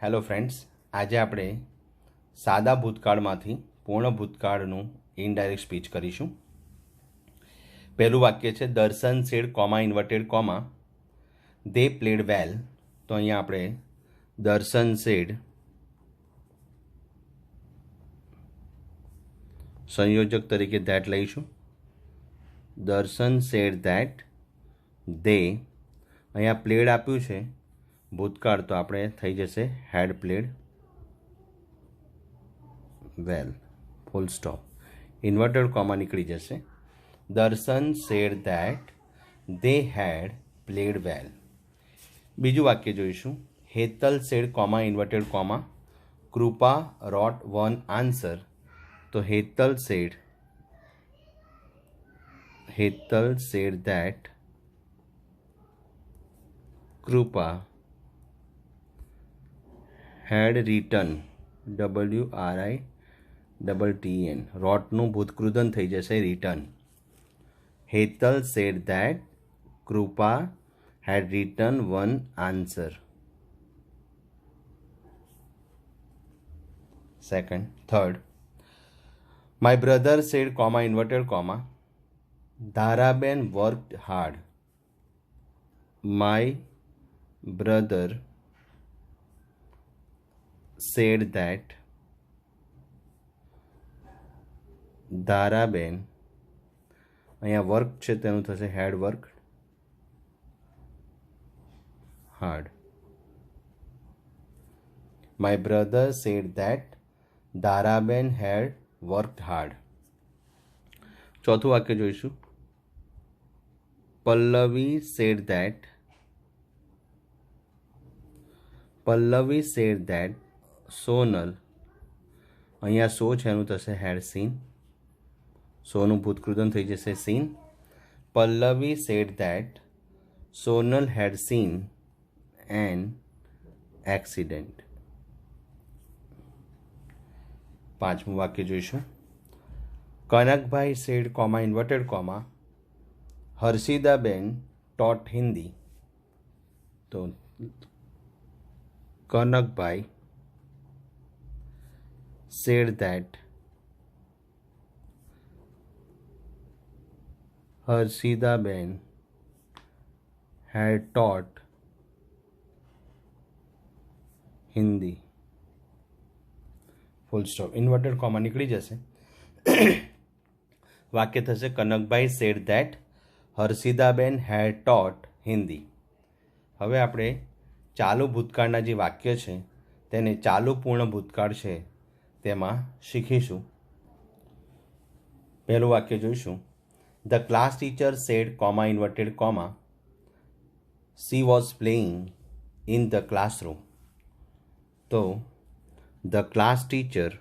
Hello friends, આજે આપણે સાદા ભૂતકાળમાંથી પૂર્ણ ભૂતકાળનું ઇનડાયરેક્ટ સ્પીચ કરીશું. પહેલું વાક્ય છે દર્શન સેડ કોમા ઇન્વર્ટેડ કોમા દે પ્લેડ વેલ. તો અહીંયા આપણે દર્શન સેડ સંયોજક તરીકે ધેટ લઈશું. દર્શન સેડ ધેટ દે, અહીંયા પ્લેડ આપ્યું છે ભૂતકાળ, તો આપણે થઈ જશે had played well, full stop. Inverted comma નીકળી જશે. Darshan said that they had played well. બીજું વાક્ય જોઈશું. Hetal said comma inverted comma Krupa wrote one answer. તો Hetal said that Krupa had written WRITTEN. રોટનું ભૂતકૃદન થઈ જશે written. Hetal said that Krupa had written one answer. Third, my brother said comma inverted comma Dharaben worked hard. My brother said that Dharaben, અહીંયા work છે તેનું થશે had work hard. My brother said that Dharaben had worked hard. ચોથું વાક્ય જોઈશું. Pallavi said that Sonal, અહીંયા સો છે એનું થશે હેડ સીન. સોનું ભૂતકૃદન થઈ જશે seen. Pallavi said that Sonal had seen an accident. પાંચમું વાક્ય જોઈશું. Kanakbhai said comma inverted comma Harshidaben taught Hindi. તો Kanakbhai said that Harshitaben had taught Hindi. Full stop. Inverted comma નીકળી જશે. વાક્ય થશે Kanakbhai said that Harshidaben had taught Hindi. હવે આપણે ચાલુ ભૂતકાળના જે વાક્ય છે તેને ચાલુ પૂર્ણ ભૂતકાળ છે તેમાં શીખીશું. પહેલું વાક્ય જોઈશું. The class teacher said comma inverted comma she was playing in the classroom. તો the class teacher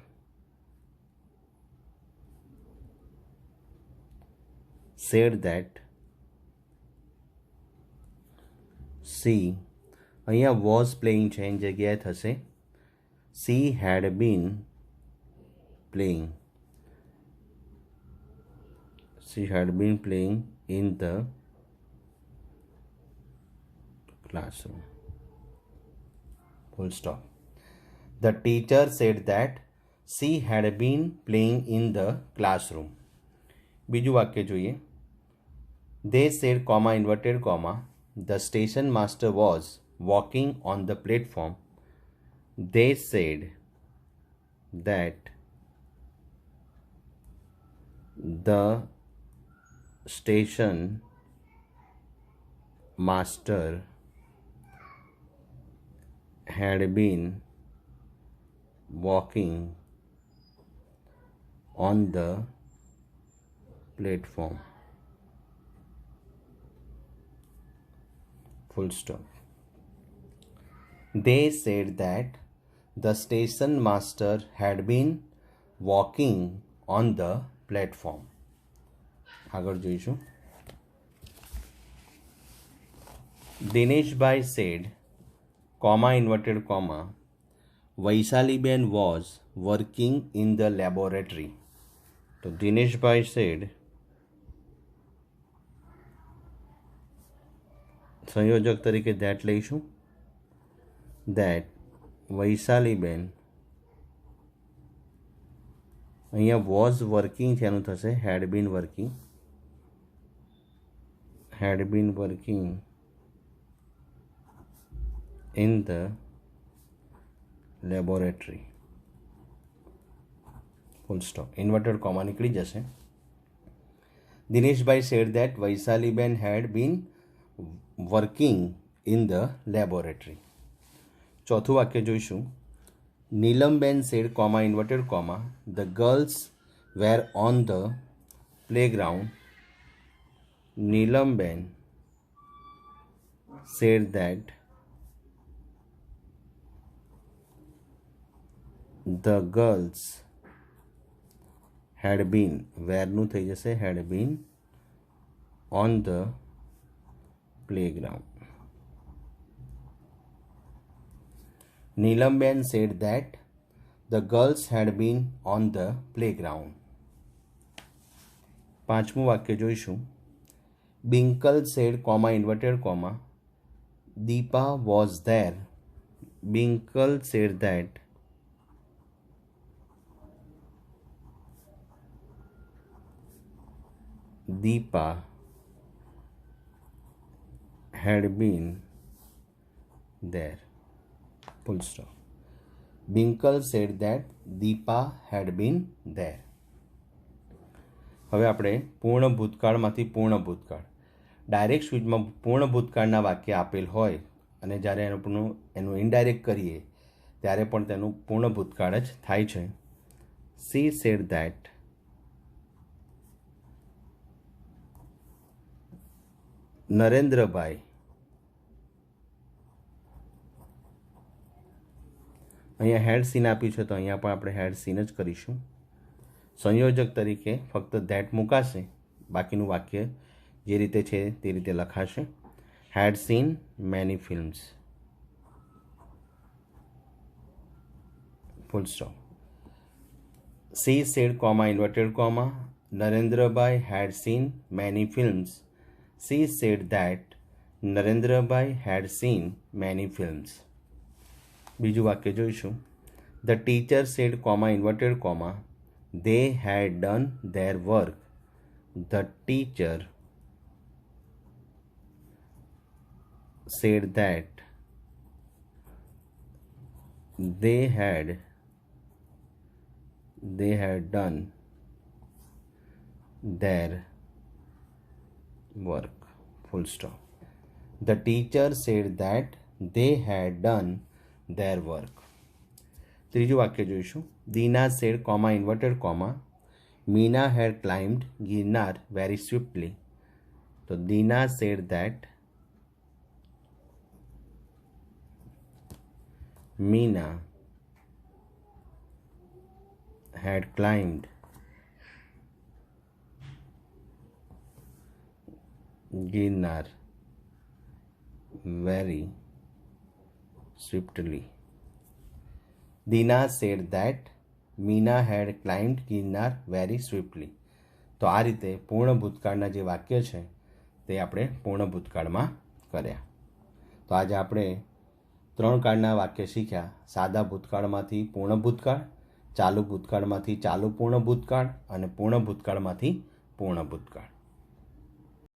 said that she, અહીંયા વોઝ પ્લેઇંગ છે એની જગ્યાએ થશે she had been playing. She had been playing in the classroom. Full stop. The teacher said that she had been playing in the classroom. બીજું વાક્ય જોઈએ. They said comma inverted comma the station master was walking on the platform. They said that the station master had been walking on the platform. Full stop. They said that the station master had been walking on the platform. આગળ જોઈશું. Dineshbhai said comma inverted comma Vaishaliben was working in the laboratory. તો Dineshbhai sad સંયોજક તરીકે that લઈશું. that વૈશાલીબેન, અહીંયા was working છે એનું થશે had been working, had been working in the laboratory. Full stop. Inverted comma નીકળી જશે. Dineshbhai said that Vaishaliben had been working in the laboratory. ચોથું વાક્ય જોઈશું. Neelamben said, comma, inverted comma, the girls were on the playground. Neelamben said that the girls had been, where નું થઈ જશે had been on the playground. Neelamben said that the girls had been on the playground. પાંચમું વાક્ય જોઈશું. Binkle said, comma, inverted comma, Deepa was there. Binkle said that Deepa had been there. Full stop. Binkle said that Deepa had been there. હવે આપણે પૂર્ણ ભૂતકાળમાંથી પૂર્ણ ભૂતકાળ, direct સ્વિચમાં પૂર્ણ ભૂતકાળના વાક્ય આપેલ હોય અને જ્યારે એનું ઇનડાયરેક્ટ કરીએ ત્યારે પણ તેનું પૂર્ણ ભૂતકાળ જ થાય છે. સી સેડ ધેટ નરેન્દ્રભાઈ, અહીંયા હેડ સીન આપ્યું છે તો અહીંયા પણ આપણે હેડ સીન જ કરીશું. સંયોજક તરીકે ફક્ત ધેટ મુકાશે, બાકીનું વાક્ય જે રીતે છે તે રીતે લખાશે. Had seen many films. Full stop. She said, comma, inverted comma, Narendrabhai had seen many films. She said that Narendrabhai had seen many films. બીજું વાક્ય જોઈશું. The teacher said, comma, inverted comma, they had done their work. The teacher said that they had done their work. Full stop. The teacher said that they had done their work. ત્રીજું વાક્ય જોઈશું. Dina said, comma, inverted comma, Meena had climbed Girnar very swiftly. તો Dina said that Meena had climbed Ginnar very swiftly. Dina said that Meena had climbed Ginnar very swiftly. તો આ રીતે પૂર્ણ ભૂતકાળના જે વાક્ય છે તે આપણે પૂર્ણ ભૂતકાળમાં કર્યા. તો આજે આપણે 3 કાળના વાક્ય શીખ્યા. સાદા ભૂતકાળમાંથી પૂર્ણ ભૂતકાળ, ચાલુ ભૂતકાળમાંથી ચાલુ પૂર્ણ ભૂતકાળ અને પૂર્ણ ભૂતકાળમાંથી પૂર્ણ ભૂતકાળ.